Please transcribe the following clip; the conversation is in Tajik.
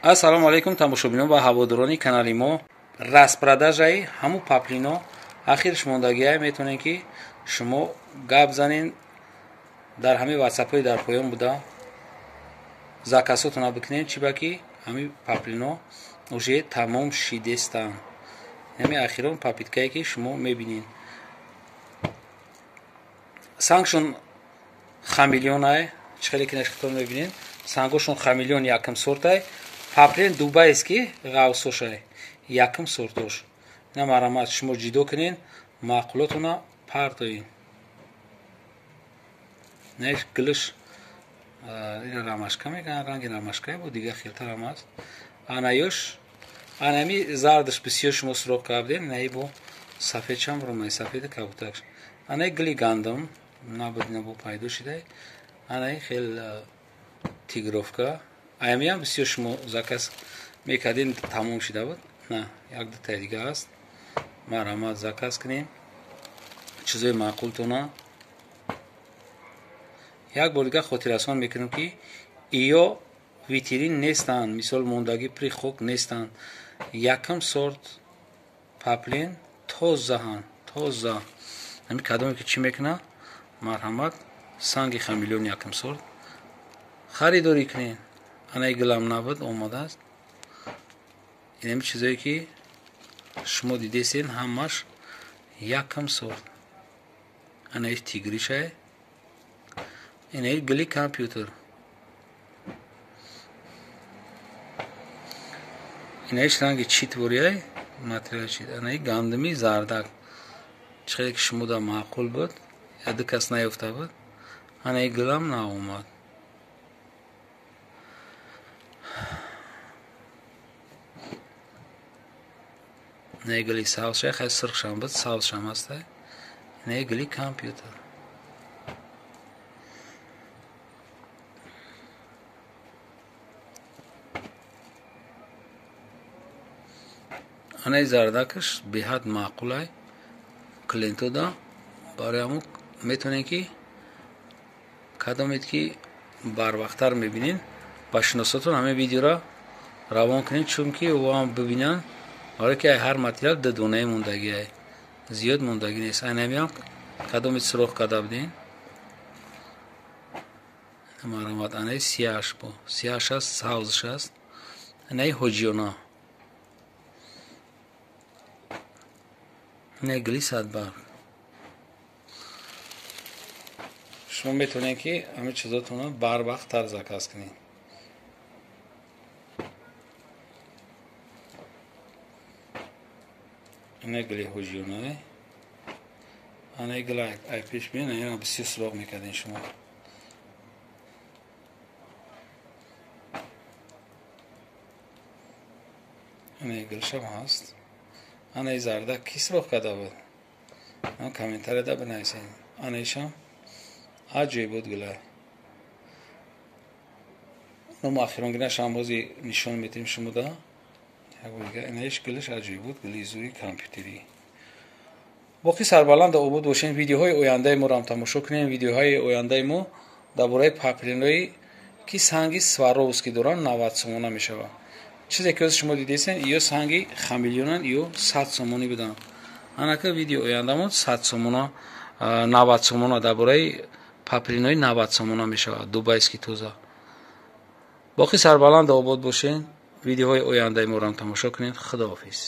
Ассалому алайкум тамошобинон ва ҳаводорони канали мо. Распродажаи ҳаму паплино ахирш мондагиҳае метавонед ки шумо гап занед дар ҳамин ватсапҳои дар поён буда заказотона бикунед чи ба ки ҳамин паплино уже тамом шидестанд. ҳамин ахирон папиткае ки шумо мебинед сангшон хамелеонае чихеле ки нашхитон мебинед сангошон хамелеон якм сортае паплин дубайст ки ғавсошае якм сортош на марамат шумо ҷидо кунед маъқулотона партоед неш гилш ина рамашка мегӯянд ранги рамашкае бо дига хелтар ҳам аст анаёш анами зардаш бисёр шумо суроғ кардед наи бо сафедшам ромай сафеди кабутакш анаи гили гандам набудина бо пайдо шидай анаи хел тигровка аямиам бисёр шумо заказ мекардед тамом шида буд на як дутаи дига аст марамат заказ кунем чизои маъқултона як бор дига хотиррасон мекунем ки иё витрин нестанд мисол мондагӣ при хок нестанд якм сорт паплин тозаҳанд тоза ҳами кадоме ки чӣ мекунад марҳамат санги хамелеон якм сорт харидорӣ кунед анаи гилам набуд омодааст инами чизое ки шумо дидесен ҳамаш якм сорт анаи тигришае инаи гили компютер инаиш ранги читворияй материали чит анаи гандами зардак чихеле ки шумода маъқул буд яду кас наёфта буд анаи гилам наомад инаи гили савсшае хай сирхшам буд савсшам ҳастае инаи гили компютер анаи зардакаш беҳад маъқулай клиентода барои ҳамун метавонед ки кадомед ки барвақттар мебинед ба шиносотон ҳамин видеоро равон кунед чунки оам бибинанд барое ки ҳар материал дудонаи мондагиае зиёд мондагӣ нест айнамиам кадомед суроғ карда будем марамат анаи сиаш бо сиаш аст савзш аст анаи ҳоҷиёна инаи гили садбарг шумо метавонед ки ҳамин чизотонро барвақттар заказ кунед инаи гили ҳоҷиёнае анаи гила ай пеш бин ина бисёр суроғ мекардем шумо инаи гилшам ҳаст анаи зардак ки суроғ карда буд комментарияда бинависед анаишам аҷоиб буд гила муахиронгинашам бози нишон метем шумода инаиш гилаш аҷоиб буд гили зури компютерӣ боқи сарбаланда обод бошед видеоҳои ояндаи моро тамошо кунед видеоҳои ояндаи мо дар бораи паплинои ки санги сваровски доранд 90 сомона мешавад чизе ки ҳозир шумо дидесен иё санги хамелеонанд иё 100 сомонӣ буданд анака видео ояндамон 100 сомона 90 сомона дар бораи паплинои 90 сомона мешавад дубайски тоза боқи сарбаланда обод бошед видеоҳои ояндаи моро тамошо кунед худоҳофиз